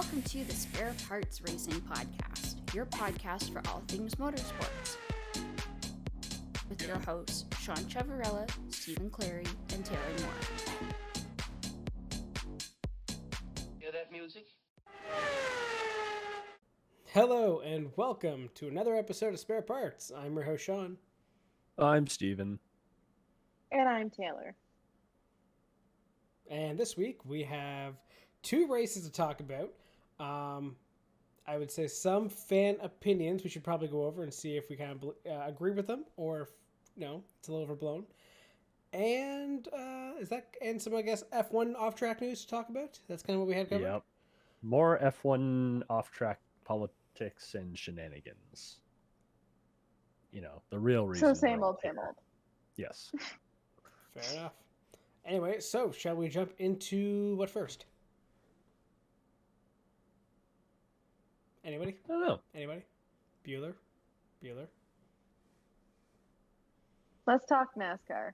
Welcome to the Spare Parts Racing Podcast, your podcast for all things motorsports. With your hosts, Sean Chavarella, Stephen Clary, and Taylor Moore. Hear that music? Hello and welcome to another episode of Spare Parts. I'm your host, Sean. I'm Steven. And I'm Taylor. And this week we have two races to talk about. I would say some fan opinions we should probably go over and see if we kind of agree with them or if, no, it's a little overblown. And some, I guess, F1 off-track news to talk about? That's kind of what we had covered? Yep. More F1 off-track politics and shenanigans. You know, the real reason. So same old. Yes. Fair enough. Anyway, so shall we jump into what first? Anybody? I don't know. Anybody? Bueller? Let's talk NASCAR.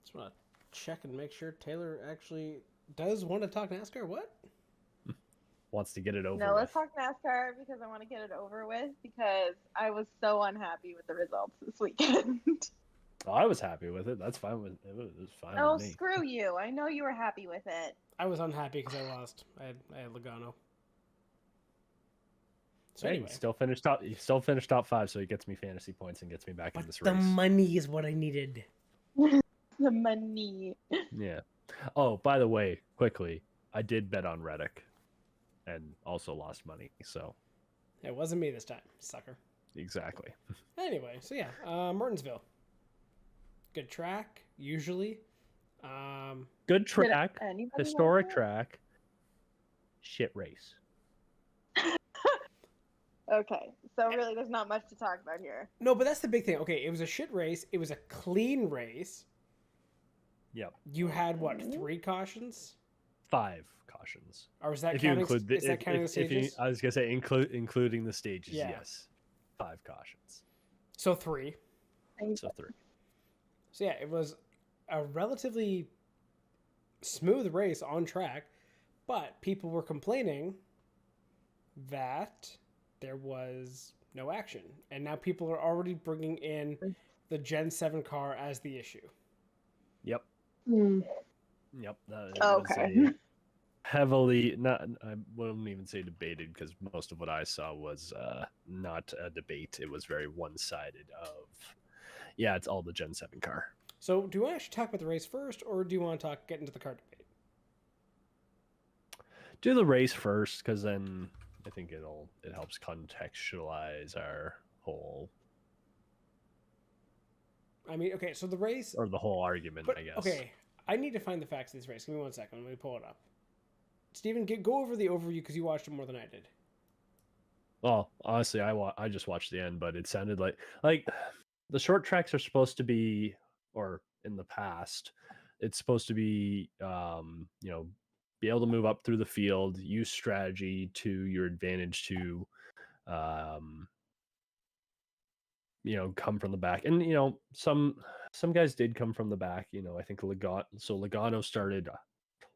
Just want to check and make sure Taylor actually does want to talk NASCAR. What? Wants to get it over No, let's with. talk NASCAR because I want to get it over with because I was so unhappy with the results this weekend. Oh, I was happy with it. That's fine with it. Was fine Oh, with me. screw you. I know you were happy with it. I was unhappy because I lost. I had Logano. So Hey, anyway. he still finished top 5, so he gets me fantasy points and gets me back in this race. The money is what I needed. The money. Yeah. Oh, by the way, quickly, I did bet on Reddick and also lost money. So It wasn't me this time, sucker. exactly. Anyway, so yeah, Martinsville. Good track, usually. Good track, Anybody historic like track, shit race. Okay, so really there's not much to talk about here. No, but that's the big thing. Okay, it was a shit race. It was a clean race. Yep. You had, what, 3 cautions? 5 cautions. Or was that If counting, you include the, is that counting the stages? I was gonna say including the stages. Yeah. Yes, 5 cautions. So 3. So 3. So yeah, it was a relatively smooth race on track, but people were complaining that there was no action. And now people are already bringing in the Gen 7 car as the issue. Yep. Hmm. Yep. Okay. Was a heavily I wouldn't even say debated because most of what I saw was not a debate. It was very one-sided. Yeah, it's all the Gen 7 car. So do you want to actually talk about the race first, or do you want to get into the car debate? Do the race first, because then I think it helps contextualize our whole. I mean, okay, so the race, Or the whole argument, but, I guess. okay, I need to find the facts of this race. Give me 1 second. Let me pull it up. Steven, go over the overview because you watched it more than I did. Well, honestly, I just watched the end, but it sounded like the short tracks are supposed to be, or in the past, it's supposed to be, be able to move up through the field, use strategy to your advantage to, come from the back. And, some guys did come from the back. I think Logano started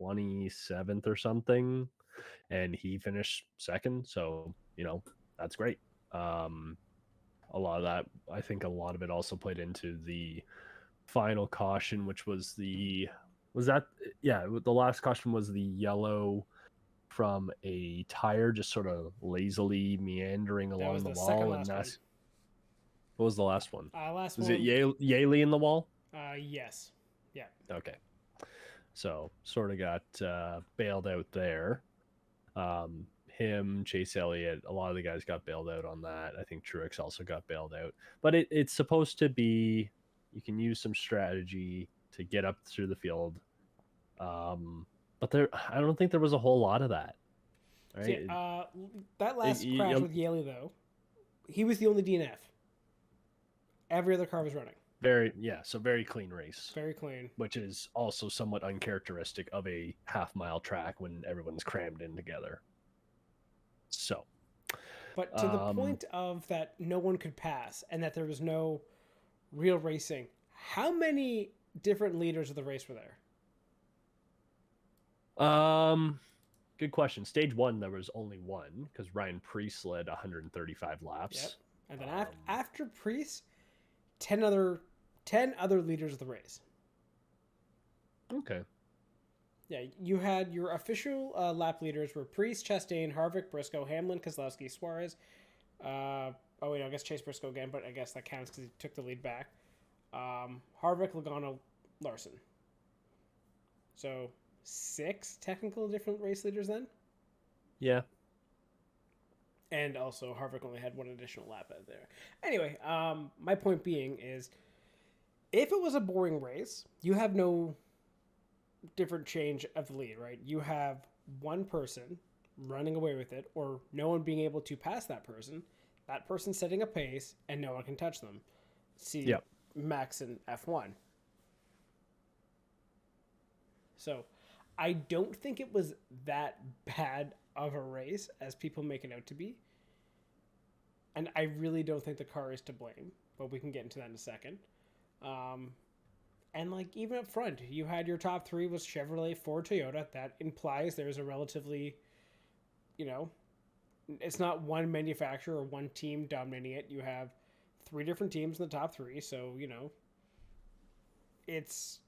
27th or something, and he finished 2nd. So, that's great. A lot of that, I think a lot of it also played into the final caution, which was the last caution was the yellow from a tire just sort of lazily meandering along the wall. And that's what was the last one? Was it Yaley in the wall? Yes. Yeah. Okay. So sort of got bailed out there. Him, Chase Elliott, a lot of the guys got bailed out on that. I think Truex also got bailed out. But it's supposed to be, you can use some strategy to get up through the field. But I don't think there was a whole lot of that. Right? See, that last crash with Yaley, though, he was the only DNF. Every other car was running. So very clean race. Very clean. Which is also somewhat uncharacteristic of a half-mile track when everyone's crammed in together. So, but to the point of that no one could pass and that there was no real racing, how many different leaders of the race were there? good question. Stage 1, there was only one because Ryan Preece led 135 laps. Yep. And then after Priest, 10 other leaders of the race. Okay. Yeah, you had your official lap leaders were Priest, Chastain, Harvick, Briscoe, Hamlin, Keselowski, Suarez. I guess Chase Briscoe again, but I guess that counts because he took the lead back. Harvick, Logano, Larson. So 6 technical different race leaders then? Yeah. And also Harvick only had one additional lap out there. Anyway, my point being is if it was a boring race, you have no different change of the lead, right? You have one person running away with it or no one being able to pass that person setting a pace and no one can touch them. See Max in F1. So I don't think it was that bad of a race as people make it out to be. And I really don't think the car is to blame, but we can get into that in a second. And like even up front, you had your top 3 was Chevrolet, Ford, Toyota. That implies there's a relatively, it's not one manufacturer or one team dominating it. You have 3 different teams in the top 3, so it's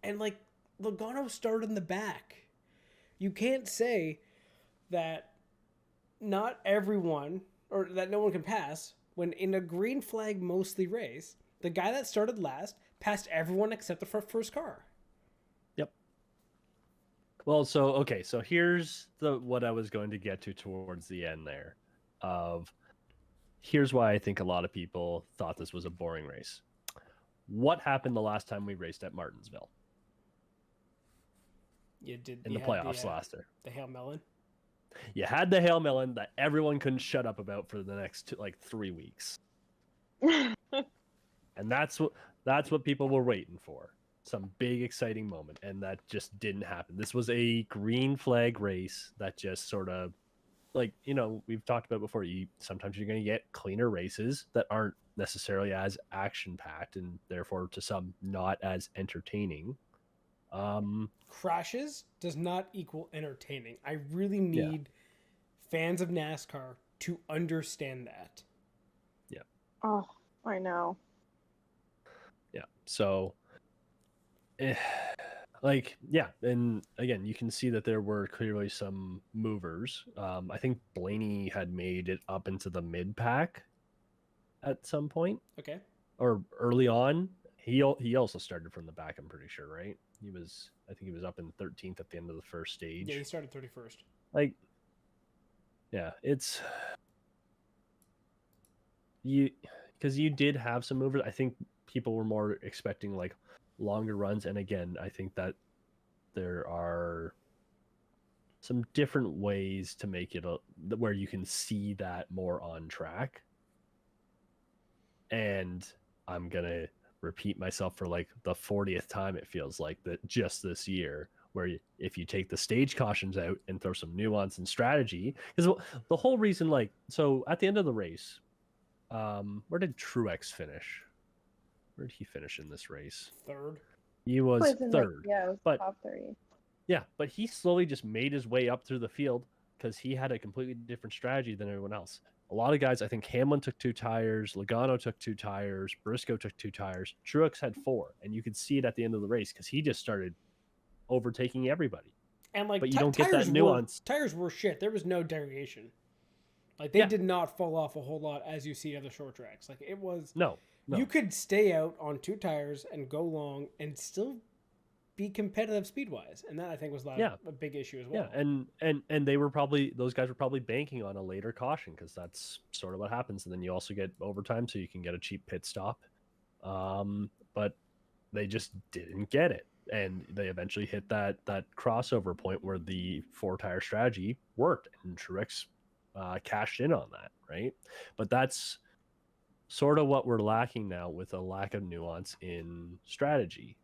and like Logano started in the back. You can't say that not everyone or that no one can pass when in a green flag mostly race, the guy that started last passed everyone except the first car. Yep. Well, so here's what I was going to get to towards the end there. Here's why I think a lot of people thought this was a boring race. What happened the last time we raced at Martinsville? You did in the playoffs last year. The Hail Melon. You had the Hail Melon that everyone couldn't shut up about for the next 3 weeks. And that's what people were waiting for. Some big exciting moment, and that just didn't happen. This was a green flag race that just sort of we've talked about before. Sometimes you're going to get cleaner races that aren't necessarily as action packed and therefore to some not as entertaining. Crashes does not equal entertaining. I really need fans of NASCAR to understand that. Yeah. Oh, I know. Yeah. So, and again, you can see that there were clearly some movers. I think Blaney had made it up into the mid pack at some point. Okay. Or early on. He also started from the back, I'm pretty sure, right? I think he was up in 13th at the end of the first stage. Yeah, he started 31st. It's because you did have some movers. I think people were more expecting longer runs, and again, I think that there are some different ways to make it where you can see that more on track. And I'm gonna repeat myself for the 40th time, it feels like, that just this year, where if you take the stage cautions out and throw some nuance and strategy, because the whole reason, so at the end of the race, where did Truex finish? Where did he finish in this race? Third. He was third. It was but top 3. Yeah, but he slowly just made his way up through the field because he had a completely different strategy than everyone else. A lot of guys, I think Hamlin took 2 tires, Logano took 2 tires, Briscoe took 2 tires, Truex had 4, and you could see it at the end of the race because he just started overtaking everybody. And but you don't get that nuance. Tires were shit. There was no degradation. They did not fall off a whole lot as you see other short tracks. It was no. You could stay out on 2 tires and go long and still be competitive speed wise, and that I think was a big issue as well. Yeah, and those guys were probably banking on a later caution because that's sort of what happens, and then you also get overtime, so you can get a cheap pit stop. But they just didn't get it, and they eventually hit that crossover point where the 4-tire strategy worked, and Truex cashed in on that, right? But that's sort of what we're lacking now with a lack of nuance in strategy.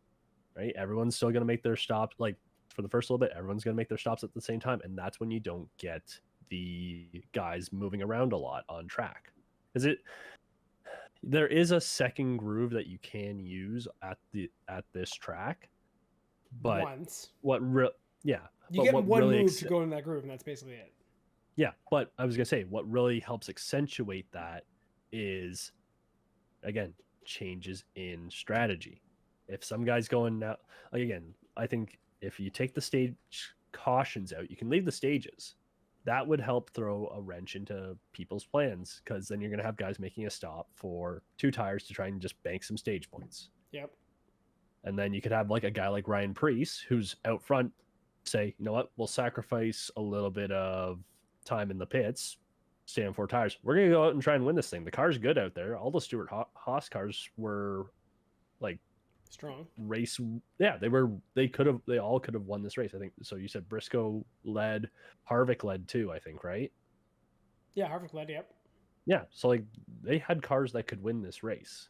Right? Everyone's still going to make their stops. For the first little bit, everyone's going to make their stops at the same time. And that's when you don't get the guys moving around a lot on track. There is a second groove that you can use at this track. But once. You But get what one really move to go in that groove, and that's basically it. Yeah, but I was gonna say what really helps accentuate that is, again, changes in strategy. If some guy's going now, like, again, I think if you take the stage cautions out, you can leave the stages. That would help throw a wrench into people's plans, because then you're gonna have guys making a stop for 2 tires to try and just bank some stage points. Yep. And then you could have like a guy like Ryan Prix, who's out front, say, you know what, we'll sacrifice a little bit of time in the pits, stay on 4 tires. We're gonna go out and try and win this thing. The car's good out there. All the Stuart Haas cars were like Strong race. Yeah, they all could have won this race, I think. So you said Briscoe led, Harvick led too, I think, right? Yeah, Harvick led. Yep. Yeah, so like they had cars that could win this race.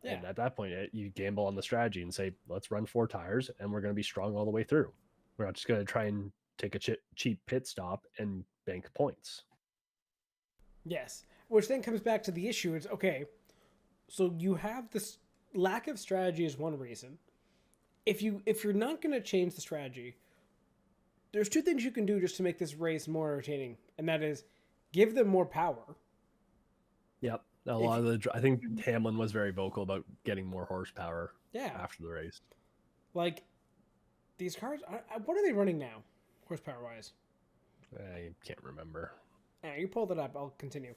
Yeah. And at that point, you gamble on the strategy and say, let's run 4 tires and we're going to be strong all the way through. We're not just going to try and take a cheap pit stop and bank points. Yes. Which then comes back to the issue is, okay, so you have this lack of strategy is one reason. If you're not going to change the strategy, there's 2 things you can do just to make this race more entertaining, and that is give them more power. Yep. I think Hamlin was very vocal about getting more horsepower after the race. Like, these cars, what are they running now, horsepower-wise? I can't remember. Yeah, you pulled it up. I'll continue.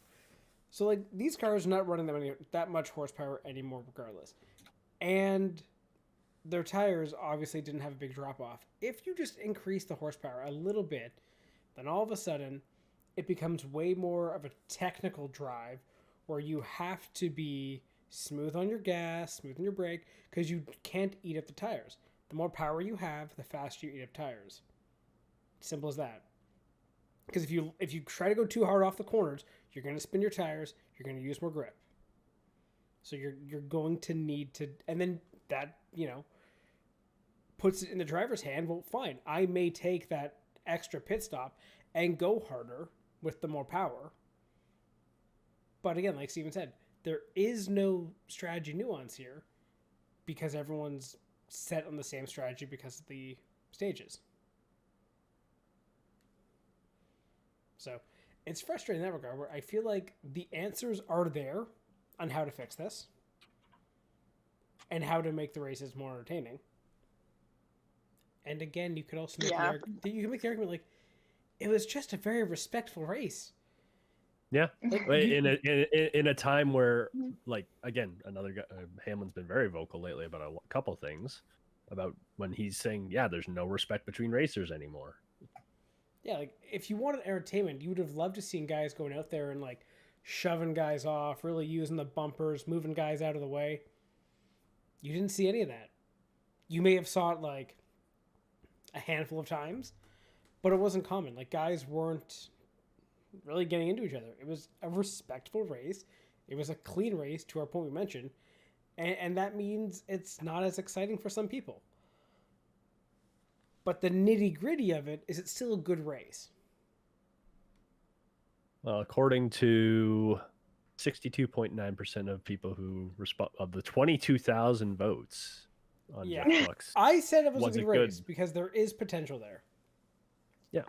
So, like, these cars are not running that much horsepower anymore regardless. And their tires obviously didn't have a big drop-off. If you just increase the horsepower a little bit, then all of a sudden, it becomes way more of a technical drive where you have to be smooth on your gas, smooth on your brake, because you can't eat up the tires. The more power you have, the faster you eat up tires. Simple as that. Because if you try to go too hard off the corners, you're going to spin your tires, you're going to use more grip. So you're going to need to, and then that, puts it in the driver's hand. Well, fine, I may take that extra pit stop and go harder with the more power. But again, like Steven said, there is no strategy nuance here because everyone's set on the same strategy because of the stages. So it's frustrating in that regard where I feel like the answers are there on how to fix this and how to make the races more entertaining. And again, you could also make you can make the argument like it was just a very respectful race. Yeah, in a time where, like, again, another guy, Hamlin's been very vocal lately about a couple things, about when he's saying, yeah, there's no respect between racers anymore. Yeah, like, if you wanted entertainment, you would have loved to seen guys going out there and, like, shoving guys off, really using the bumpers, moving guys out of the way. You didn't see any of that. You may have saw it, like, a handful of times, but it wasn't common. Like, guys weren't really getting into each other. It was a respectful race. It was a clean race, to our point we mentioned, and that means it's not as exciting for some people. But the nitty-gritty of it is it's still a good race. Well, according to 62.9% of people who respond, of the 22,000 votes on Jetbox, I said it was a good race because there is potential there. Yeah.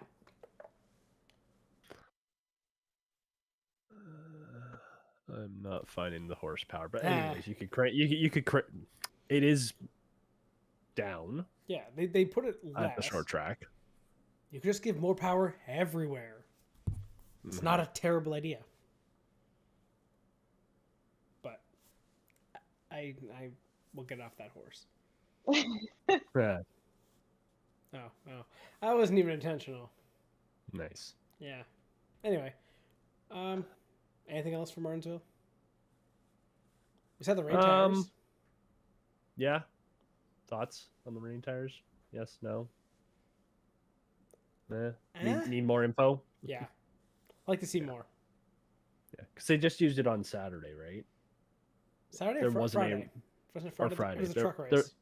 I'm not finding the horsepower, but anyways, you could crank. You could crank. It is down. Yeah, they put it less at the short track. You could just give more power everywhere. It's not a terrible idea. But I will get off that horse. Yeah. Oh, that wasn't even intentional. Nice. Yeah. Anyway, anything else for Martinsville? Besides the rain tires? Yeah. Thoughts on the rain tires? Yes, no? Need more info? Yeah. I'd like to see more. Yeah, because they just used it on Saturday, right? Saturday there or wasn't Friday? Any, wasn't it Friday? Or Friday. It was a truck race.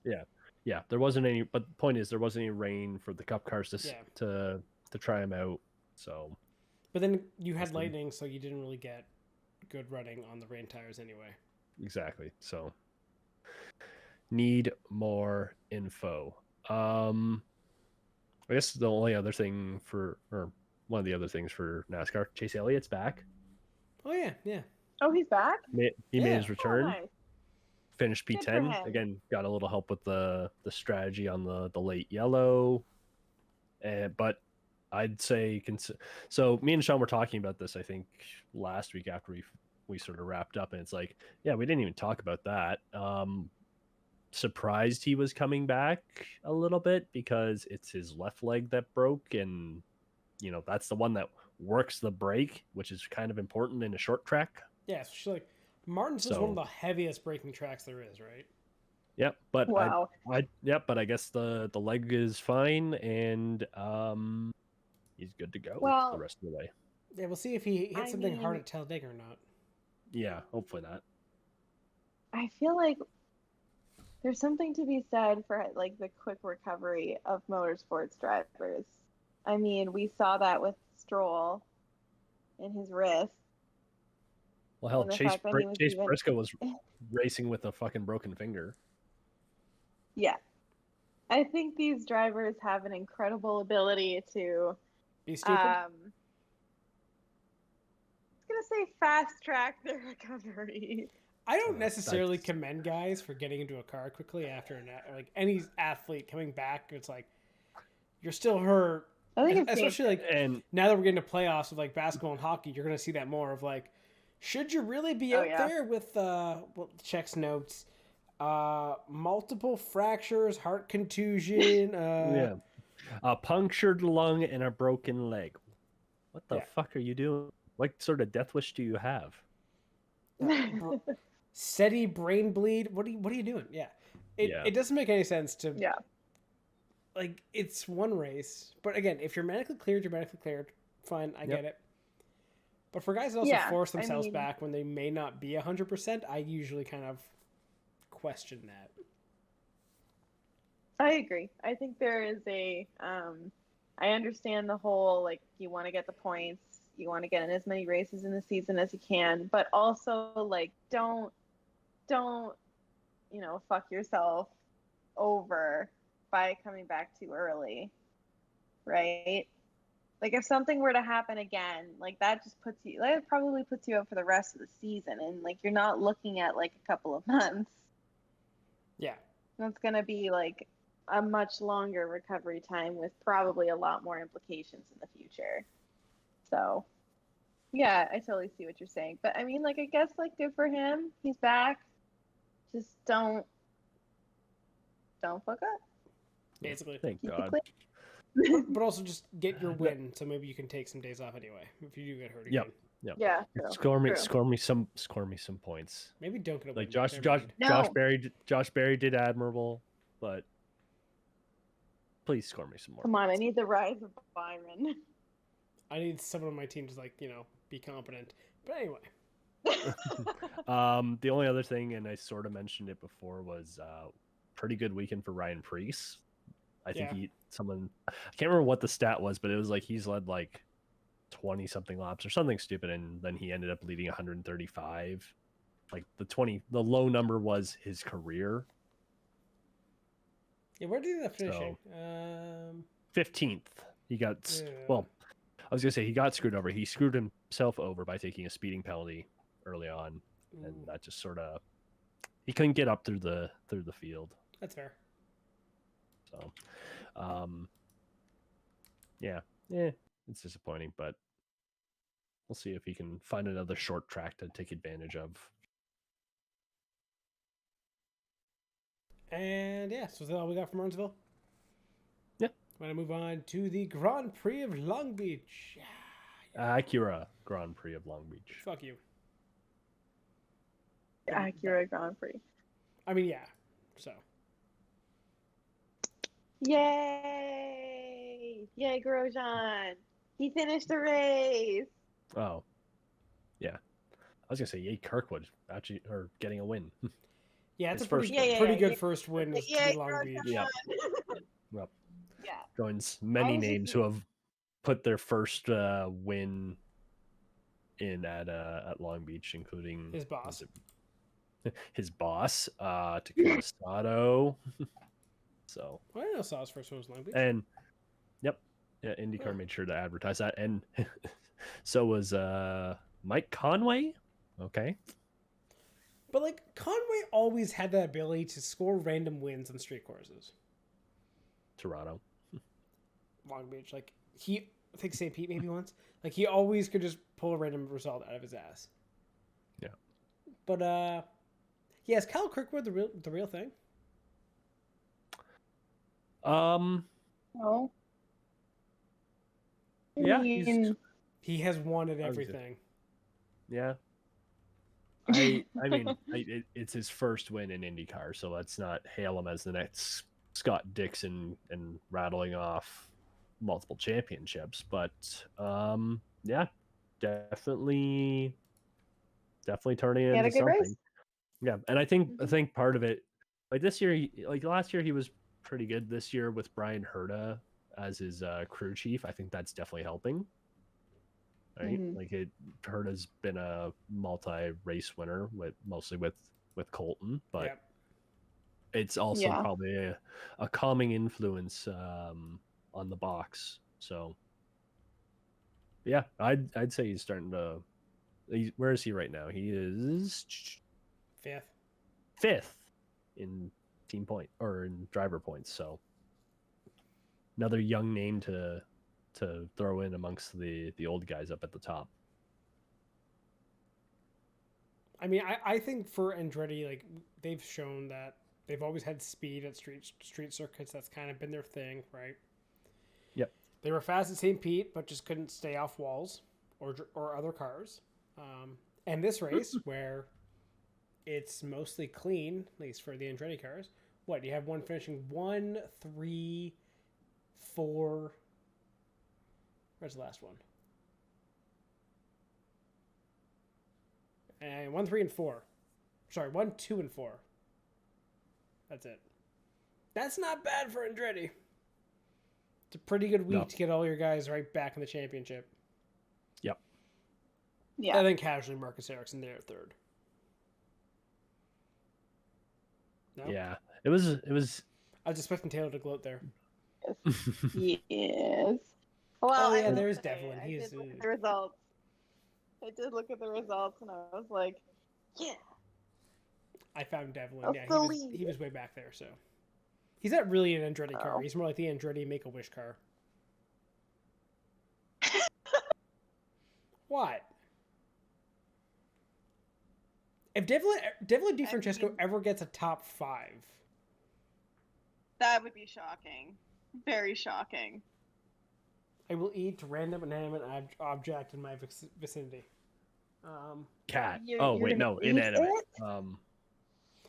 Yeah. There wasn't any, but the point is there wasn't any rain for the Cup cars to try them out. So. But then you had lightning, so you didn't really get good running on the rain tires anyway. Exactly. So need more info. I guess the only other thing or one of the other things for NASCAR, Chase Elliott's back. Oh yeah, yeah. Oh, he's back? He made Yeah. his return. Oh, nice. Finished Good for P10 him. again. Got a little help with the strategy on the late yellow, but I'd say so. Me and Sean were talking about this, I think, last week after we sort of wrapped up, and it's like, yeah, we didn't even talk about that. Surprised he was coming back a little bit because it's his left leg that broke, and that's the one that works the brake, which is kind of important in a short track. Yeah, especially like Martinsville's one of the heaviest braking tracks there is, right? Yep, but Wow. but I guess the leg is fine, and he's good to go Well, the rest of the way. Yeah, we'll see if he hits I something hard mean- at Talladega or not. Yeah, hopefully not. I feel like there's something to be said for like the quick recovery of motorsports drivers. I mean, we saw that with Stroll in his wrist. Well, hell, And the Chase fact that he was even- Briscoe was racing with a fucking broken finger. Yeah. I think these drivers have an incredible ability to Be stupid. I was gonna say fast track their recovery. I don't necessarily that's- commend guys for getting into a car quickly after like any athlete coming back. It's like you're still hurt, I think it's especially like And now that we're getting to playoffs with like basketball and hockey. You're gonna see that more of like, should you really be Oh, out yeah. there with checks notes, multiple fractures, heart contusion, yeah, a punctured lung and a broken leg. What the Yeah. fuck are you doing? What sort of death wish do you have? steady brain bleed. What are you doing? Yeah, it doesn't make any sense to Yeah. like it's one race, but again, if you're medically cleared, you're medically cleared. Fine, I get it. But for guys that also Yeah, force I themselves mean- back when they may not be 100%, I usually kind of question that. I agree. I think there is I understand the whole, like, you want to get the points, you want to get in as many races in the season as you can, but also, like, don't, fuck yourself over by coming back too early, right? Like, if something were to happen again, like, that probably puts you out for the rest of the season, and, like, you're not looking at, like, a couple of months. Yeah. That's going to be, like, a much longer recovery time with probably a lot more implications in the future. So, yeah, I totally see what you're saying. But I mean, like, I guess, like, good for him. He's back. Just don't fuck up. Basically. Thank Keep it God. clean. But also just get your win, so maybe you can take some days off anyway if you do get hurt Yep. again. Yep. Yeah. True. Score me some points. Maybe don't get a Like win. Josh Never mind. No. Josh Berry did admirable, but please score me some more. Come on, I need the rise of Byron. I need someone on my team to be competent. But anyway. The only other thing, and I sort of mentioned it before, was pretty good weekend for Ryan Prix. I think I can't remember what the stat was, but it was like he's led like 20 something laps or something stupid, and then he ended up leading 135. Like the low number was his career. Yeah, where did he end up finishing? 15th. He got well. I was gonna say he got screwed over. He screwed himself over by taking a speeding penalty early on, and that just sort of he couldn't get up through the field. That's fair. So, yeah, it's disappointing, but we'll see if he can find another short track to take advantage of. And yeah, so is that all we got from Martinsville? Yeah. Want to move on to the Grand Prix of Long Beach. Acura Grand Prix of Long Beach. Fuck you. Acura Grand Prix. I mean, yeah. So. Yay! Yay, Grosjean! He finished the race. Oh, yeah. I was gonna say yay Kirkwood actually or getting a win. Yeah, it's His a pretty, first pretty good first win with Yay, Long Beach. Yeah. Well, Yeah. joins many I was just- names who have put their first win in at Long Beach, including His boss. Takuma Sato. So Well, I didn't know Saw's first one was Long Beach. and Yep. Yeah, IndyCar made sure to advertise that, and so was Mike Conway. Okay. But like Conway always had that ability to score random wins on street courses. Toronto. Long Beach, like I think St. Pete maybe once. Like he always could just pull a random result out of his ass. Yeah. But yeah, is Kyle Kirkwood the real thing? No. Yeah, He has won at everything. Yeah. I mean, it's his first win in IndyCar, so let's not hail him as the next Scott Dixon and rattling off multiple championships. But yeah, definitely turning He had into a good something. race. Yeah, and I think part of it, like this year, like last year, he was pretty good. This year with Brian Herta as his crew chief, I think that's definitely helping. Right, like Herta's been a multi-race winner mostly with Colton, but it's also probably a calming influence on the box. So yeah, I'd say he's starting to. Where is he right now? He is fifth in team point or in driver points. So another young name to throw in amongst the old guys up at the top. I mean, I think for Andretti, like they've shown that they've always had speed at street circuits. That's kind of been their thing, right? Yep. They were fast at St. Pete, but just couldn't stay off walls or other cars. And this race, where it's mostly clean, at least for the Andretti cars. What, you have one finishing 1, 3, 4. Where's the last one? And 1, 3, and 4. Sorry, 1, 2, and 4. That's it. That's not bad for Andretti. It's a pretty good week to get all your guys right back in the championship. Yep. Yeah. And then casually Marcus Ericsson there at third. No? Yeah. It was. I was expecting Taylor to gloat there. Yes. Well, oh yeah, there's Devlin. I did look at the results. I did look at the results, and I was like, yeah. I found Devlin. Yeah, he was way back there. So he's not really an Andretti car. He's more like the Andretti Make-A-Wish car. What? If Devlin DeFrancesco ever gets a top 5, that would be shocking. Very shocking. I will eat random inanimate object in my vicinity. Cat. Wait, no, inanimate.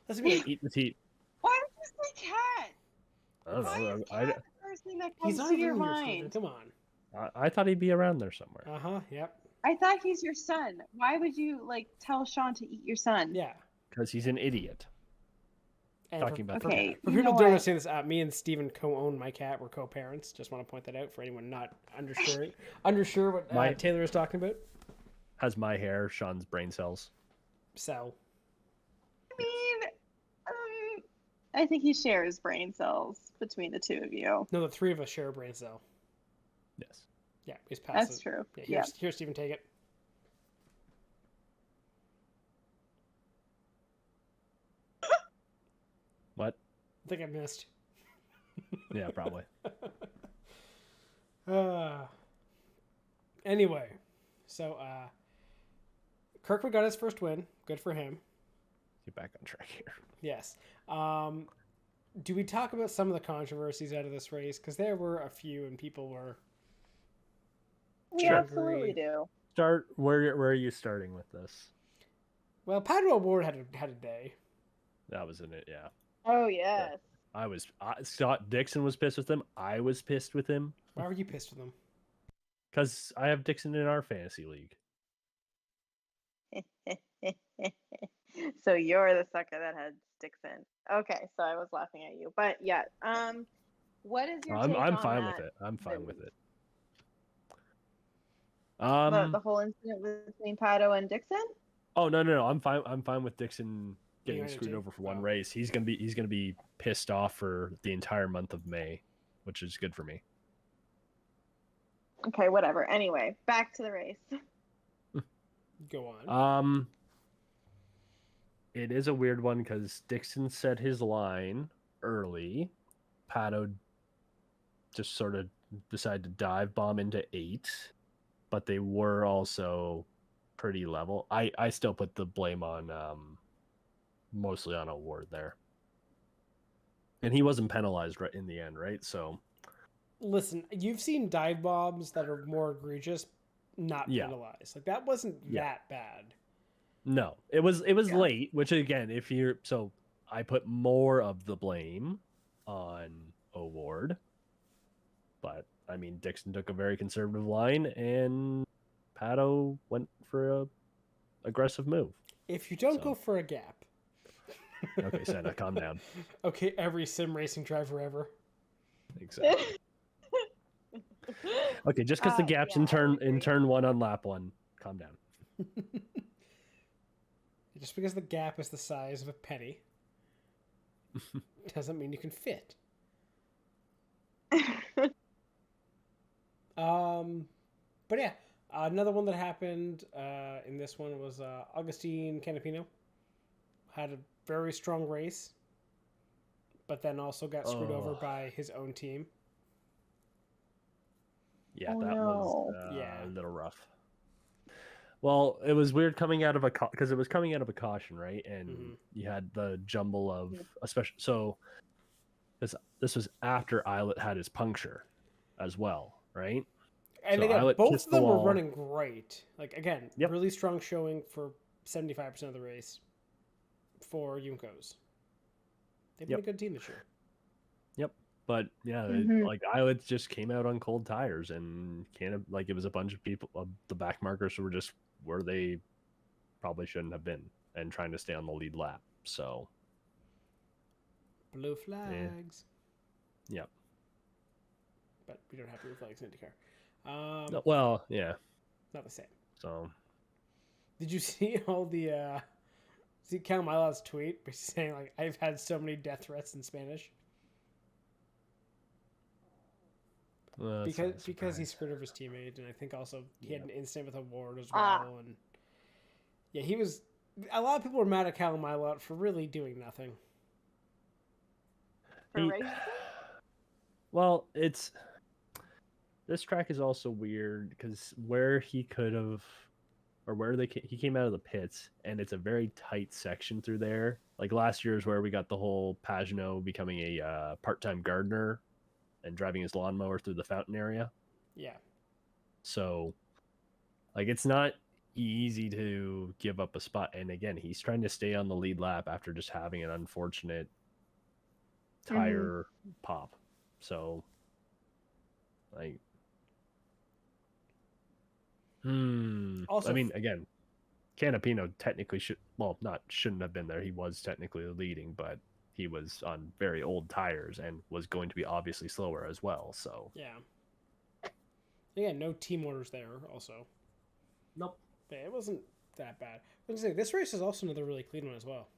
That's me. Eat the teat. Why would you say cat? I don't know. Why is cat the first thing that He's comes not to your even mind? Come on. I thought he'd be around there somewhere. Yep. I thought he's your son. Why would you tell Sean to eat your son? Yeah. Because he's an idiot. And Talking about for people who don't understand this, me and Steven co-own my cat. We're co-parents. Just want to point that out for anyone not unsure what Taylor is talking about. Has my hair, Sean's brain cells. So. I mean, I think he shares brain cells between the two of you. No, the three of us share a brain cell. Yes. Yeah, he's passive. That's true. Yeah, here, Steven, take it. What? I think I missed. Yeah, probably. Anyway, so Kirkwood got his first win. Good for him. Get back on track here. Yes. Do we talk about some of the controversies out of this race? Because there were a few, and people were. We absolutely do. Start where are you starting with this? Well, Pato O'Ward had a day. That was in it, yeah. Oh yes. I was. Scott Dixon was pissed with him. I was pissed with him. Why were you pissed with him? Because I have Dixon in our fantasy league. So you're the sucker that had Dixon. Okay, so I was laughing at you, but yeah. What is your take I'm on fine that? with it. I'm fine with it. The whole incident between Pato and Dixon? Oh no! I'm fine. I'm fine with Dixon getting screwed over for one race. He's gonna be pissed off for the entire month of May, which is good for me. Okay, whatever. Anyway, back to the race. Go on. It is a weird one because Dixon set his line early. Pato just sort of decided to dive bomb into 8, but they were also pretty level. I still put the blame on mostly on Award there. And he wasn't penalized right in the end, right? So Listen, you've seen dive bombs that are more egregious not penalized. Like that wasn't that bad. No, it was late, which again, if you're so I put more of the blame on Award. But I mean Dixon took a very conservative line and Pato went for a aggressive move. If you don't go for a gap. Okay, Senna, calm down. Okay, every sim racing driver ever. Exactly. Okay, just because the gap's in turn 1 on lap 1, calm down. Just because the gap is the size of a penny doesn't mean you can fit. But yeah, another one that happened in this one was Agustin Canapino had a very strong race, but then also got screwed over by his own team. Yeah, was a little rough. Well, it was weird coming out of because it was coming out of a caution, right? And you had the jumble of especially so this was after Islet had his puncture as well, right? And so again, both of them were running great. Like again, really strong showing for 75% of the race for Juncos. They've been a good team this year. Yep. But yeah, like Islet just came out on cold tires and it was a bunch of people, the back markers who were just where they probably shouldn't have been and trying to stay on the lead lap. So blue flags. Yep. But we don't have blue flags in Indycar. No, well, yeah. Not the same. So did you see all the see Cal Mila's tweet saying like I've had so many death threats in Spanish? Because he screwed over his teammate, and I think also he had an incident with Award as well. And yeah, he was. A lot of people were mad at Callum Milot for really doing nothing. Well, this track is also weird because where he could have, or where he came out of the pits, and it's a very tight section through there. Like last year is where we got the whole Pagano becoming a part-time gardener and driving his lawnmower through the fountain area. Yeah. So, like, it's not easy to give up a spot. And again, he's trying to stay on the lead lap after just having an unfortunate tire pop. So, like, also, I mean, again, Canapino technically shouldn't have been there. He was technically leading, but he was on very old tires and was going to be obviously slower as well. So yeah, no team orders there. Also, nope. Yeah, it wasn't that bad. I was gonna say this race is also another really clean one as well.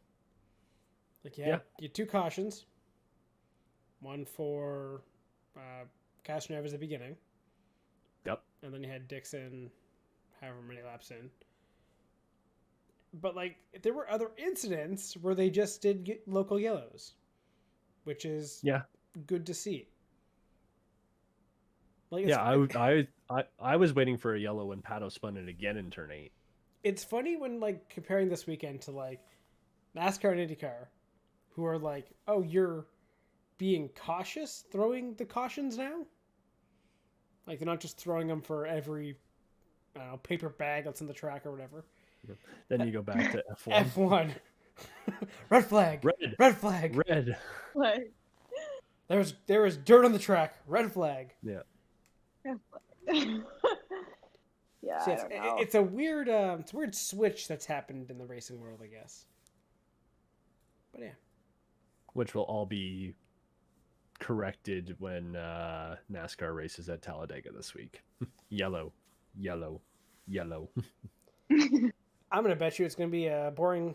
Like you had 2 cautions, one for Castronova at the beginning. Yep. And then you had Dixon, however many laps in. But, like, there were other incidents where they just did get local yellows, which is good to see. Like, I was waiting for a yellow when Pato spun it again in turn 8. It's funny when, like, comparing this weekend to, like, NASCAR and IndyCar, who are like, oh, you're being cautious throwing the cautions now? Like, they're not just throwing them for every, I don't know, paper bag that's in the track or whatever. Then you go back to F1. F1. Red flag. Red flag. Red. Like, there was dirt on the track. Red flag. Yeah. Yeah. See, I don't know. it's a weird switch that's happened in the racing world, I guess. But yeah. Which will all be corrected when NASCAR races at Talladega this week. Yellow. I'm going to bet you it's going to be a boring,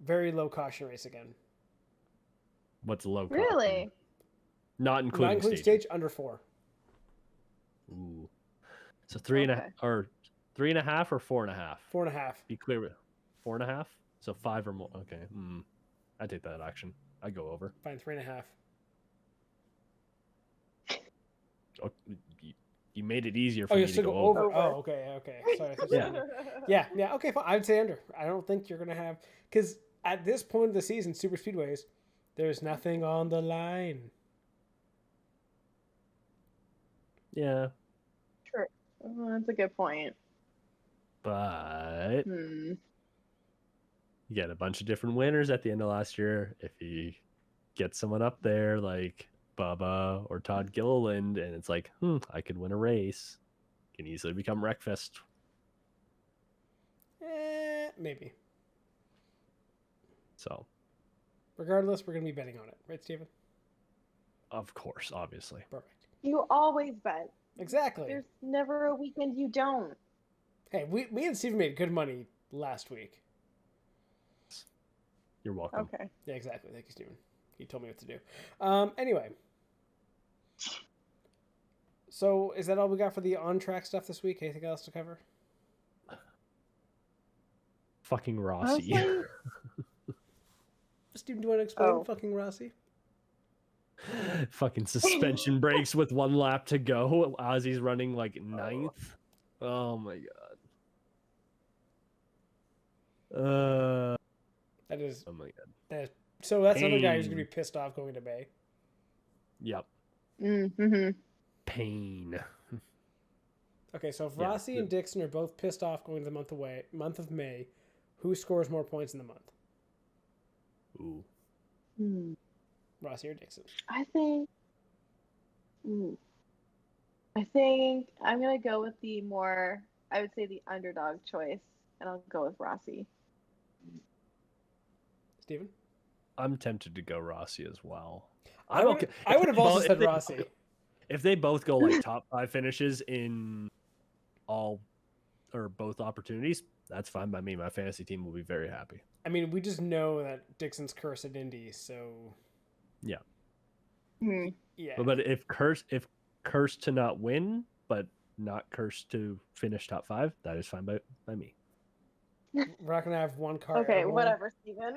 very low caution race again. What's low caution? Really? Not including stage, under 4. Ooh. So three and a Okay. or 3.5 or 4.5. 4.5. Be clear, 4.5. So 5 or more. Okay, I take that action. I go over. Fine, 3.5. Oh, you made it easier Oh, for you me to still go go over. over. Oh, okay. Sorry. I thought you Yeah. said under. Yeah. Okay, fine. I'd say under. I don't think you're gonna have because at this point of the season, super speedways, there's nothing on the line. Yeah, True. Oh, that's a good point. but Hmm. you get a bunch of different winners at the end of last year. If you get someone up there like Bubba or Todd Gilliland, and it's like, I could win a race, can easily become Wreckfest. Maybe. So, Regardless, we're gonna be betting on it, right, Steven? of course, obviously. Perfect. You always bet. Exactly. There's never a weekend you don't. Hey, me and Steven made good money last week. You're welcome. Okay. Yeah, exactly. Thank you, Steven. He told me what to do. Anyway. So, is that all we got for the on-track stuff this week? Anything else to cover? Fucking Rossi. Honestly, Steven, do you want to explain Oh. fucking Rossi? Fucking suspension brakes with 1 lap to go. Ozzy's running like 9th. Oh my god. That is. Oh my god. That is so that's another guy who's Pain. gonna be pissed off going to Bay. Yep. mm-hmm. Pain. Okay, so if Yeah, Rossi and Dixon are both pissed off going to the month of May, who scores more points in the month? Ooh. Rossi or Dixon? I think I'm gonna go with the more, I would say, the underdog choice, and I'll go with Rossi. Steven? I'm tempted to go Rossi as well. I would have also said Rossi. If they both go like top 5 finishes in all or both opportunities, that's fine by me. My fantasy team will be very happy. I mean, we just know that Dixon's cursed at Indy, so Yeah. yeah. But if cursed to not win, but not cursed to finish top 5, that is fine by me. We're not gonna have one car. Okay, airborne. whatever, Steven.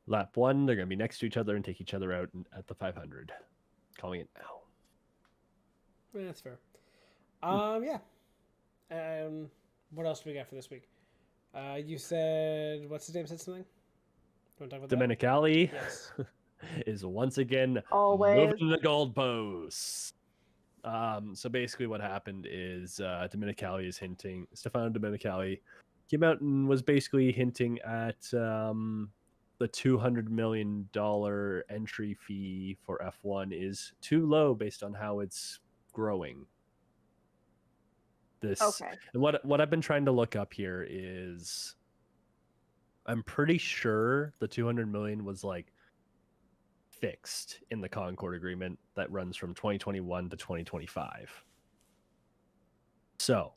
Lap 1, they're going to be next to each other and take each other out at the 500. Calling it now. Yeah, that's fair. Yeah. What else do we got for this week? You said what's his name said something? You want to talk about Domenicali Yes. is once again Always. moving the goalposts. So basically what happened is Domenicali is hinting, Stefano Domenicali came out and was basically hinting at the $200 million entry fee for F1 is too low based on how it's growing. Okay. And what I've been trying to look up here is I'm pretty sure the 200 million was like fixed in the Concord agreement that runs from 2021 to 2025. So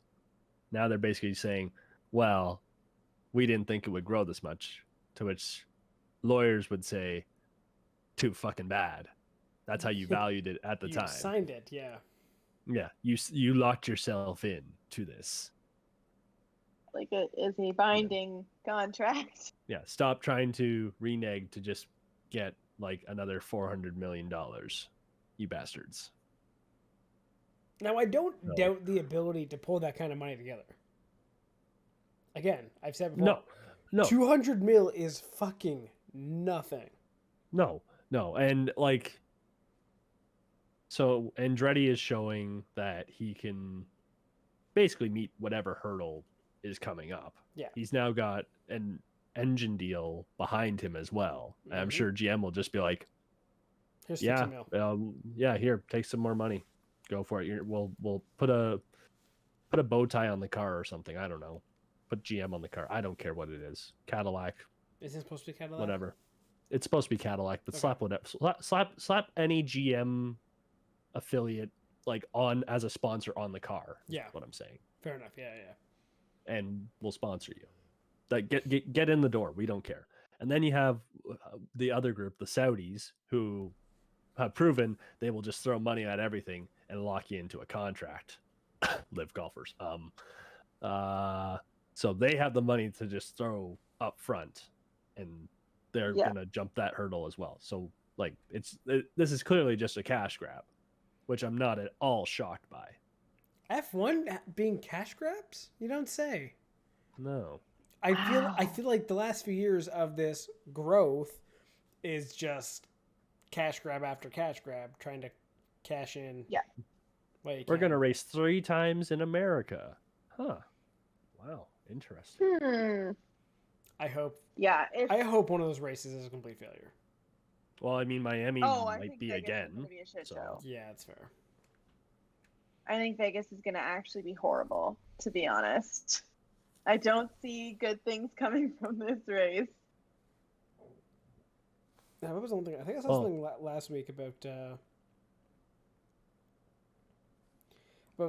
now they're basically saying, well, we didn't think it would grow this much, to which lawyers would say, too fucking bad. That's how you valued it at the You time. signed it, yeah. Yeah, you locked yourself in to this. Like it is a binding contract. Yeah, stop trying to renege to just get like another $400 million, you bastards. Now I don't doubt the ability to pull that kind of money together. Again, I've said before. No. 200 mil is fucking nothing. No. And like, so Andretti is showing that he can basically meet whatever hurdle is coming up. Yeah. He's now got an engine deal behind him as well. And I'm Mhm. sure GM will just be like, Here's 50 mil. Here, take some more money. Go for it. We'll put a bow tie on the car or something. I don't know. Put GM on the car. I don't care what it is. Cadillac. Is it supposed to be Cadillac? Whatever. It's supposed to be Cadillac, but Okay. slap any GM affiliate like on as a sponsor on the car. Yeah. What I'm saying. Fair enough. Yeah. And we'll sponsor you. Like get in the door. We don't care. And then you have the other group, the Saudis, who have proven they will just throw money at everything and lock you into a contract. Live golfers. So they have the money to just throw up front, and they're gonna jump that hurdle as well. So like this is clearly just a cash grab, which I'm not at all shocked by. F1 being cash grabs? You don't say. No. I feel like the last few years of this growth is just cash grab after cash grab, trying to cash in. Yeah. We're going to race 3 times in America. Huh. Wow. Interesting. I hope. Yeah. I hope one of those races is a complete failure. Well, I mean, Miami might be Vegas again. Is gonna be a shit show. Yeah, that's fair. I think Vegas is going to actually be horrible, to be honest. I don't see good things coming from this race. Now, what was the one thing? I think I saw something last week about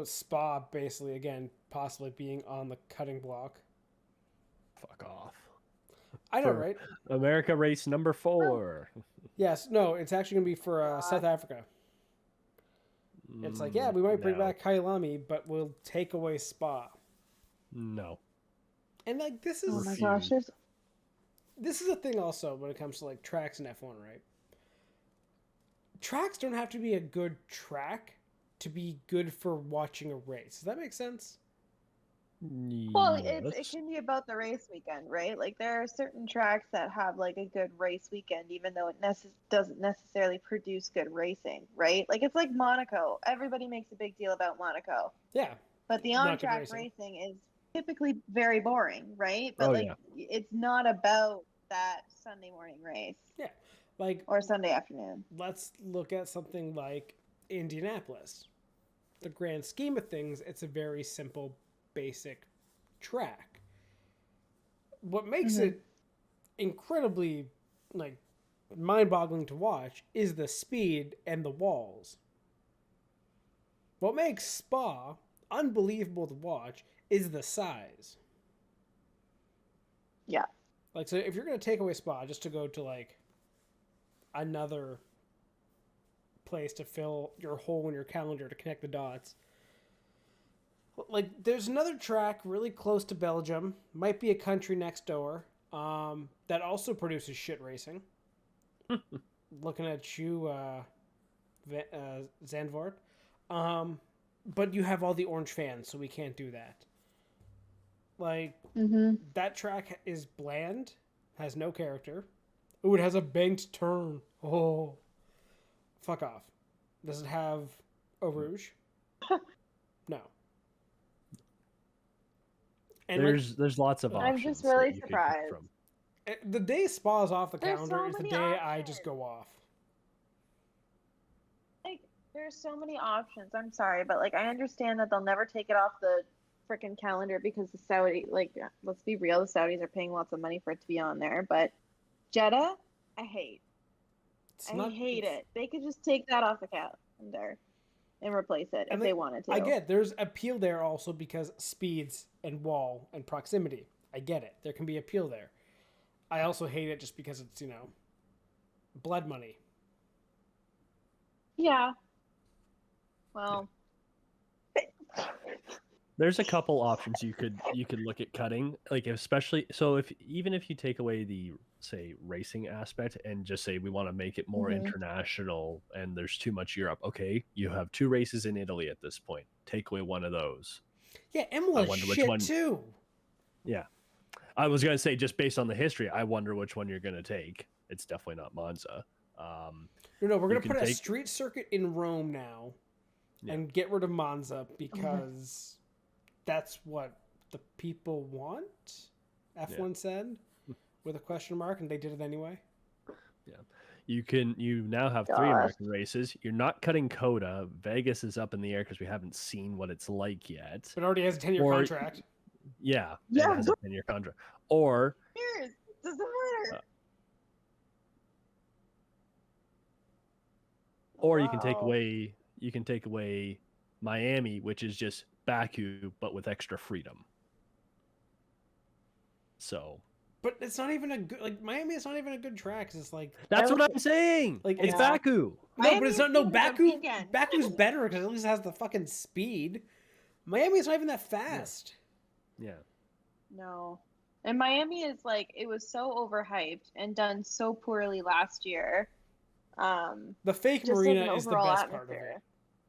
Spa basically again possibly being on the cutting block. Fuck off. I know, right? America race number 4. Yes, no, it's actually gonna be for South Africa. It's like, yeah, we might bring back Kailami, but we'll take away Spa. No. And like this is oh my gosh, this is a thing also when it comes to like tracks and F1, right? Tracks don't have to be a good track to be good for watching a race. Does that make sense? well, it can be about the race weekend, right? Like there are certain tracks that have like a good race weekend, even though it doesn't necessarily produce good racing, right? Like it's like Monaco. Everybody makes a big deal about Monaco. Yeah. But the on-track racing is typically very boring, right? But it's not about that Sunday morning race. Yeah. Like or Sunday afternoon. Let's look at something like Indianapolis. The grand scheme of things, it's a very simple, basic track. What makes it incredibly like mind-boggling to watch is the speed and the walls. What makes Spa unbelievable to watch is the size. Yeah. Like, so if you're going to take away Spa just to go to like another place to fill your hole in your calendar to connect the dots, like there's another track really close to Belgium, might be a country next door, that also produces shit racing. Looking at you, Zandvoort. But you have all the orange fans, so we can't do that. Like, that track is bland, has no character. Ooh, it has a banked turn. Oh, fuck off. Does it have Eau Rouge? No. And there's lots of options. I'm just really surprised. The day Spa's off the There's calendar so is the many day I options. just go off. Like, there's so many options. I'm sorry, but like I understand that they'll never take it off the freaking calendar because the Saudi, like, let's be real, the Saudis are paying lots of money for it to be on there. But Jeddah, I hate. I hate it. They could just take that off the calendar and replace it if they wanted to. I get there's appeal there also because speeds and wall and proximity. I get it. There can be appeal there. I also hate it just because it's, blood money. Yeah. Well, there's a couple options you could look at cutting, like especially so even if you take away the say racing aspect and just say we want to make it more international and there's too much Europe. Okay, you have 2 races in Italy at this point. Take away one of those. Yeah, Imola shit too. Yeah. I was going to say, just based on the history, I wonder which one you're going to take. It's definitely not Monza. No, we're going to put a street circuit in Rome now and get rid of Monza because that's what the people want, F1 said, with a question mark, and they did it anyway. Yeah. You now have 3 American races. You're not cutting Coda. Vegas is up in the air because we haven't seen what it's like yet. It already has a 10-year contract. Yeah. It has a 10-year contract. Or doesn't matter. Or you can take away Miami, which is just Baku but with extra freedom. So But it's not even a good Miami. It's not even a good track. 'Cause it's like That's what I'm saying. Like, It's yeah. Baku. no, but it's not. No, Miami is Baku's better because at least it has the fucking speed. Miami's not even that fast. Yeah. No. And Miami is like, it was so overhyped and done so poorly last year. The fake Just as marina an is the overall best part of atmosphere. it.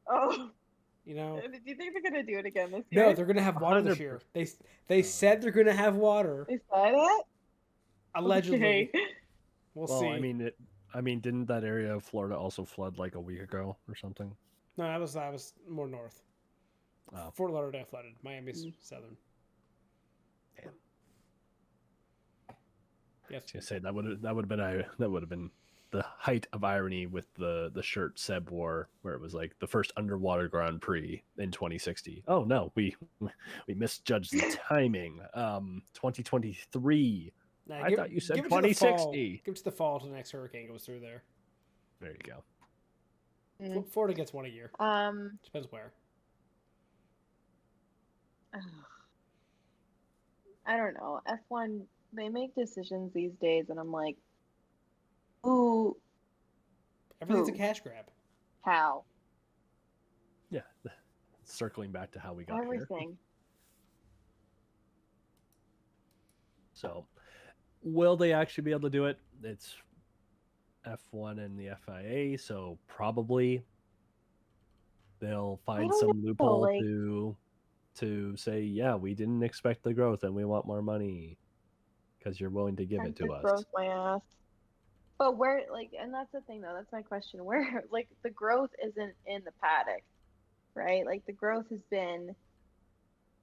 Oh, You know. do you think they're gonna do it again this year? No, they're gonna have water this year. They said they're gonna have water. They said it? Allegedly. Okay. We'll Well, see. I mean, didn't that area of Florida also flood like a week ago or something? No, that was more north. Oh. Fort Lauderdale flooded. Miami's southern. Damn. Yes. I was gonna say that would have been the height of irony with the shirt Seb wore, where it was like the first underwater Grand Prix in 2060. Oh no, we misjudged the timing. 2023. Nah, I thought you said give it to the fall. 2060. Give it to the fall till the next hurricane goes through there. There you go. Florida gets one a year. Depends where. I don't know. F1, they make decisions these days, and I'm like, ooh, Everything's a cash grab. how? Yeah. Circling back to how we got here. Everything. So, will they actually be able to do it? It's F1 and the FIA, so probably they'll find some loophole to say, yeah, we didn't expect the growth and we want more money because you're willing to give it to us. Growth my ass. But where, and that's the thing though. That's my question. Where, the growth isn't in the paddock, right? Like the growth has been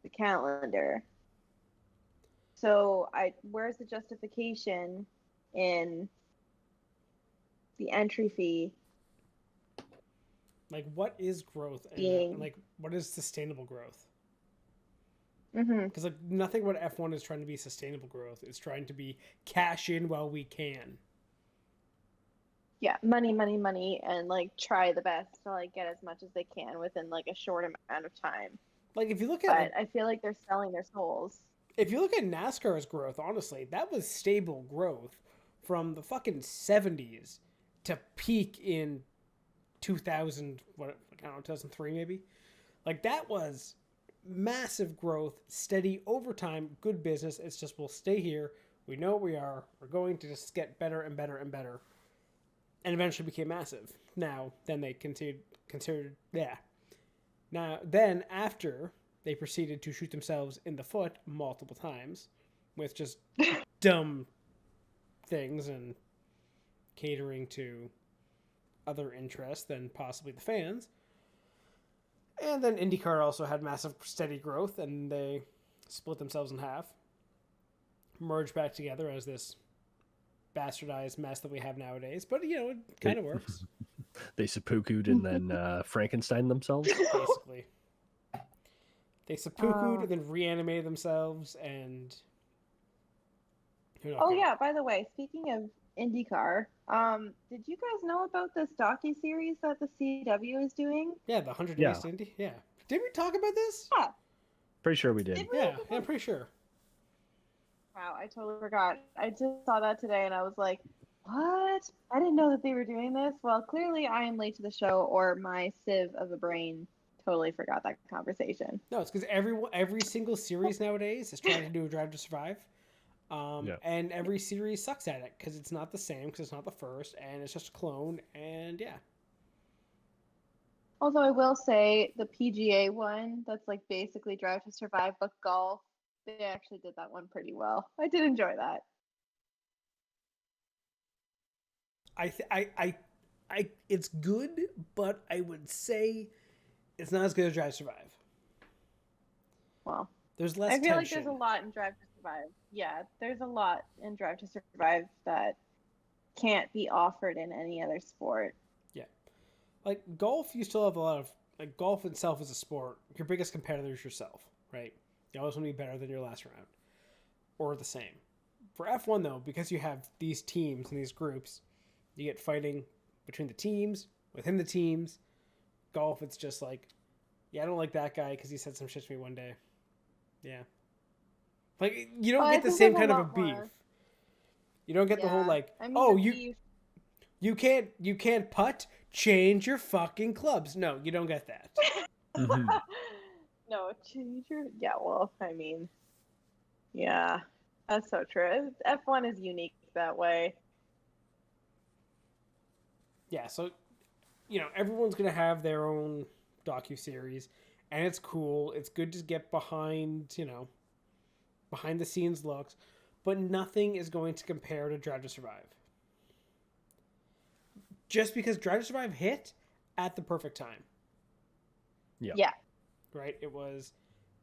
the calendar. So where's the justification in the entry fee? Like, what is growth? And like, what is sustainable growth? Because nothing about F1 is trying to be sustainable growth. It's trying to be cash in while we can. Yeah, money, and try the best to get as much as they can within a short amount of time. Like, if you look at, but I feel like they're selling their souls. If you look at NASCAR's growth, honestly, that was stable growth from the fucking 70s to peak in 2000, 2003 maybe. Like, that was massive growth, steady over time, good business. It's just, we'll stay here. We know what we are. We're going to just get better and better and better. And eventually became massive. Now, then they considered, yeah. Now, then after, they proceeded to shoot themselves in the foot multiple times with just dumb things and catering to other interests than possibly the fans. And then IndyCar also had massive steady growth, and they split themselves in half, merged back together as this bastardized mess that we have nowadays. But, it kind of works. They seppuku'd and then Frankenstein themselves? Basically. They seppuku'd and then reanimated themselves, and... Oh, yeah, by the way, speaking of IndyCar, did you guys know about this docuseries that the CW is doing? Yeah, the 100 Days to Indy? Yeah. Did we talk about this? Yeah. Pretty sure we did. Yeah, I'm pretty sure. Wow, I totally forgot. I just saw that today, and I was like, what? I didn't know that they were doing this. Well, clearly I am late to the show, or my sieve of a brain totally forgot that conversation. No, it's because every single series nowadays is trying to do a Drive to Survive. And every series sucks at it because it's not the same, because it's not the first, and it's just a clone, and yeah. Although I will say the PGA one, that's basically Drive to Survive, but golf, they actually did that one pretty well. I did enjoy that. It's good, but I would say it's not as good as Drive to Survive. Well, there's less I feel tension. there's a lot in Drive to Survive. Yeah, there's a lot in Drive to Survive that can't be offered in any other sport. Yeah. Golf, you still have a lot of... golf itself is a sport. Your biggest competitor is yourself, right? You always want to be better than your last round. Or the same. For F1, though, because you have these teams and these groups, you get fighting between the teams, within the teams. Golf, it's just yeah, I don't like that guy because he said some shit to me one day. Yeah. You don't get the same kind of a beef. You don't get the whole like, I mean, oh, the you can't putt, change your fucking clubs. No, you don't get that. Mhm. No, change your. Yeah, well, I mean, yeah, that's so true. F1 is unique that way. Yeah, so everyone's gonna have their own docu-series, and it's cool. It's good to get behind behind the scenes looks, but nothing is going to compare to Drive to Survive. Just because Drive to Survive hit at the perfect time. Yeah. Yeah. Right? It was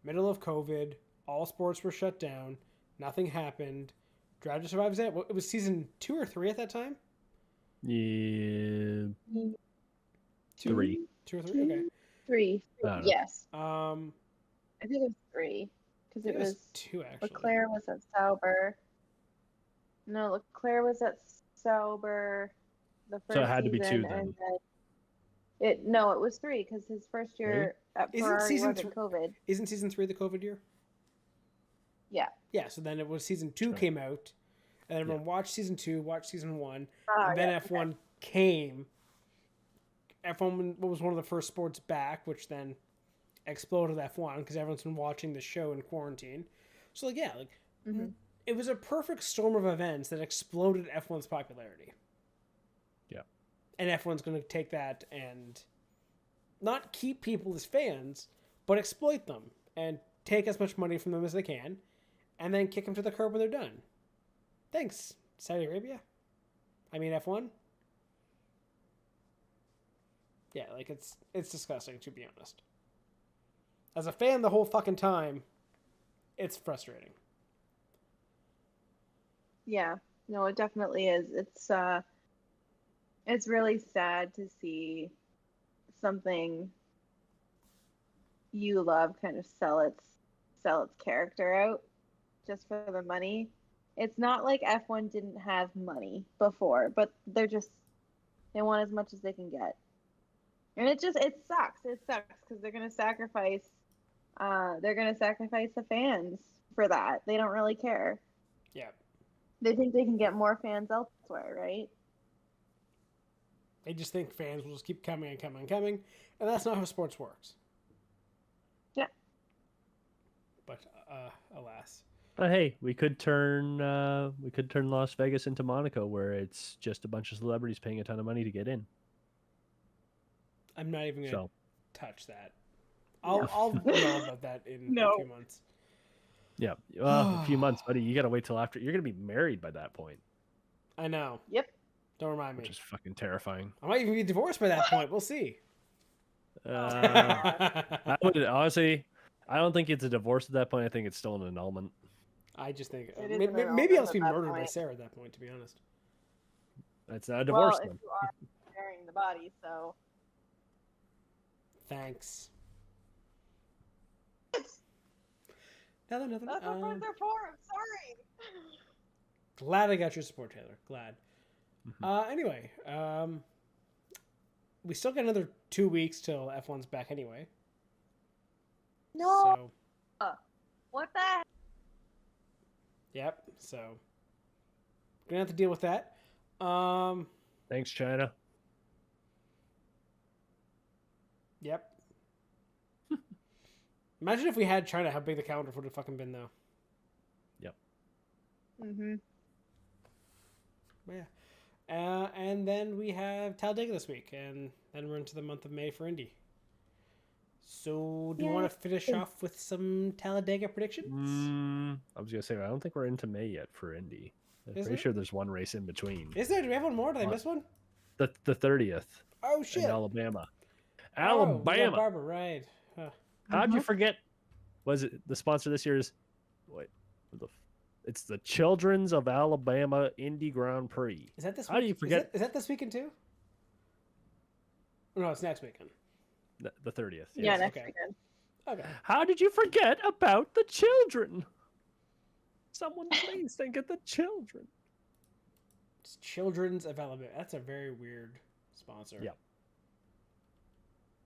middle of COVID, all sports were shut down, nothing happened. Drive to Survive was it was season 2 or 3 at that time? Yeah. 3. 2 or 3? Okay. 3. I don't know. Yes. I I think it was 3 because think it was 2 actually. Leclerc was at Sauber. No, Leclerc was at Sauber the first So it had to be season, 2 then. and then it was 3 because his first year at Isn't Ferrari season wasn't COVID. Isn't season 3 the COVID year? Yeah. Yeah, so then it was season 2 came out, and everyone watched season 2, watched season 1, and then F1 came. F1 was one of the first sports back, which then exploded F1 because everyone's been watching the show in quarantine. So it was a perfect storm of events that exploded F1's popularity. Yeah. And F1's going to take that and not keep people as fans, but exploit them and take as much money from them as they can, and then kick them to the curb when they're done. Thanks, Saudi Arabia. I mean F1. Yeah, it's disgusting, to be honest. As a fan the whole fucking time, it's frustrating. Yeah. No, it definitely is. It's really sad to see something you love kind of sell its character out just for the money. It's not like F1 didn't have money before, but they want as much as they can get. And it sucks. It sucks because they're gonna sacrifice the fans for that. They don't really care. Yeah. They think they can get more fans elsewhere, right? They just think fans will just keep coming and coming and coming, and that's not how sports works. Yeah. But alas. But hey, we could turn Las Vegas into Monaco, where it's just a bunch of celebrities paying a ton of money to get in. I'm not even going to touch that. I'll know about that in a few months. Yeah. A few months, buddy. You got to wait till after. You're going to be married by that point. I know. Yep. Don't remind me. Which is fucking terrifying. I might even be divorced by that point. We'll see. Honestly, I don't think it's a divorce at that point. I think it's still an annulment. I just think It is maybe I'll just be at that murdered by point. Sarah at that point, to be honest. It's not a divorce Well, then. if you are sharing the body, so Thanks. Nothing. that's what friends are for. I'm sorry. Glad I got your support, Taylor. Glad. Mm-hmm. Anyway, we still got another 2 weeks till F1's back anyway. No. So, What the heck? yep. So, gonna have to deal with that. Thanks, China. Yep. Imagine if we had China, how big the calendar would have fucking been, though. Yep. Mm-hmm. But yeah. And then we have Talladega this week, and then we're into the month of May for Indy. So, do you want to finish off with some Talladega predictions? I was gonna say I don't think we're into May yet for Indy. I'm Is pretty there? sure there's one race in between. Is there? Do we have one more? Did I miss one? The 30th Oh, shit. in Alabama. Oh, we got Alabama. Barbara, right. Huh. How'd you forget? Was it the sponsor this year is? It's the Children's of Alabama Indy Grand Prix. Is that this week? How do you forget? Is that this weekend, too? No, it's next weekend. The 30th. Yeah, yes. next okay. weekend. Okay. How did you forget about the children? Someone please think of the children. It's Children's of Alabama. That's a very weird sponsor. Yep.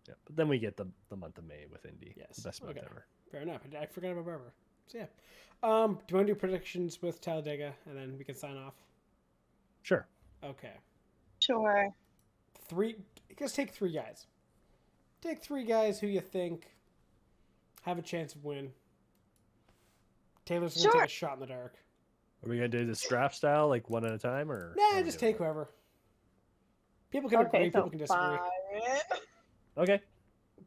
Yeah, but then we get the month of May with Indy. Yes. The best month ever. Fair enough. I forgot about Barbara. So yeah. Do you want to do predictions with Talladega, and then we can sign off? Sure. Okay. Sure. Just take 3 guys. Take 3 guys who you think have a chance of win. Taylor's going to take a shot in the dark. Are we gonna do this draft style, like one at a time, or? Nah, just take whoever. People can agree, people can disagree. Byron. Okay.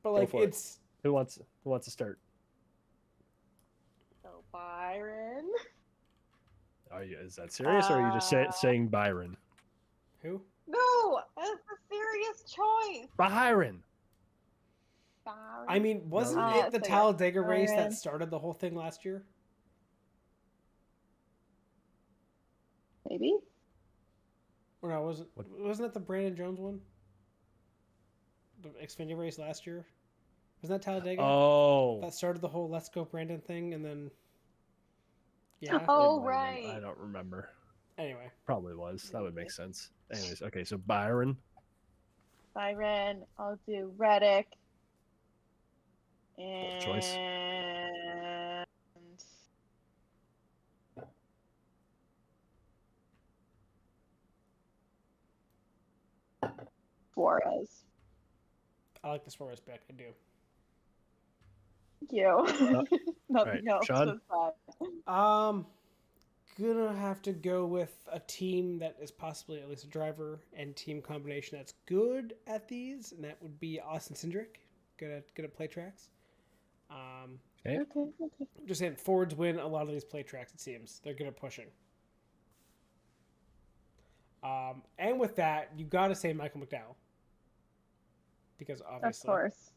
But like for it. it's Who wants to start? So Byron. Is that serious, or are you just saying Byron? who? No, that's a serious choice. Byron. Byron. I mean, wasn't it the Talladega race that started the whole thing last year? Maybe. Or no, wasn't that the Brandon Jones one? The Xfinity race last year? Wasn't that Talladega? Oh. That started the whole Let's Go Brandon thing, and then yeah. Oh, right. I don't remember. Anyway, Probably was. That would make sense. Anyways, okay, so Byron. Byron. I'll do Reddick. Bold choice. And Suarez. I like the Suarez pick. I do. Thank you. Nothing right, else. Sean? Gonna have to go with a team that is possibly at least a driver and team combination that's good at these, and that would be Austin Cindric. Good at play tracks. Okay. Okay. Just saying, Fords win a lot of these play tracks. It seems they're good at pushing. And with that, you got to say Michael McDowell, because obviously, Of course.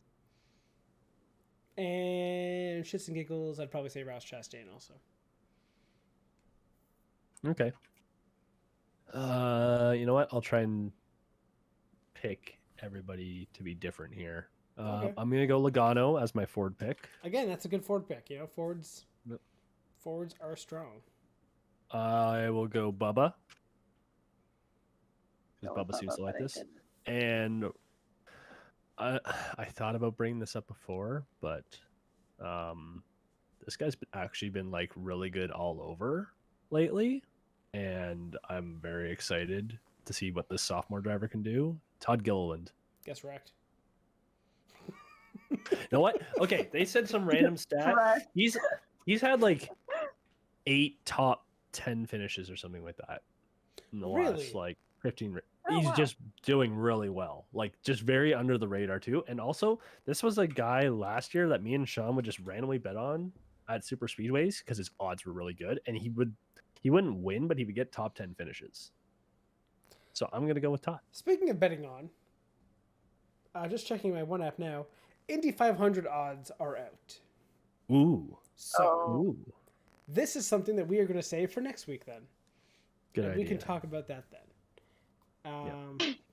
And shits and giggles, I'd probably say Ross Chastain also. Okay. You know what? I'll try and pick everybody to be different here. Okay. I'm gonna go Logano as my Ford pick. Again, that's a good Ford pick. You know, Fords Yep. are strong. I will go Bubba, because Go Bubba with seems to Bubba, like but I this. didn't. And I thought about bringing this up before, but this guy's actually been like really good all over lately, and I'm very excited to see what this sophomore driver can do. Todd Gilliland. Guess wrecked. You know what? Okay, they said some random stat. Correct. He's had like 8 top 10 finishes or something like that in the last like 15. He's just doing really well, like just very under the radar too. And also, this was a guy last year that me and Sean would just randomly bet on at super speedways because his odds were really good, and he wouldn't win, but he would get top 10 finishes. So I'm gonna go with Todd. Speaking of betting on, just checking my one app now, Indy 500 odds are out. Ooh. So this is something that we are going to save for next week then. Good and idea. We can talk about that then.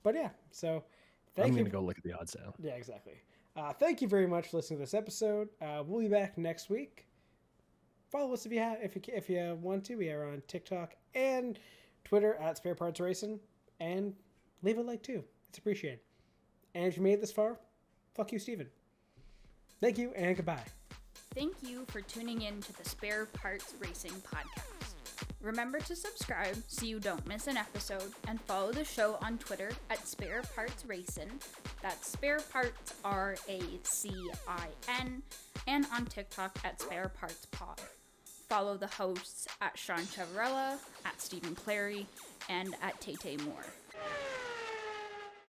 But yeah, so I'm going to go look at the odds now. Yeah, exactly. Thank you very much for listening to this episode. We'll be back next week. Follow us if you want to. We are on TikTok and Twitter at Spare Parts Racing, and leave a like too. It's appreciated. And if you made it this far, fuck you, Steven. Thank you and goodbye. Thank you for tuning in to the Spare Parts Racing podcast. Remember to subscribe so you don't miss an episode, and follow the show on Twitter at Spare Parts Racing. That's Spare Parts RACIN, and on TikTok at Spare Parts Pod. Follow the hosts at Sean Chavarella, at Stephen Clary, and at Tay Moore.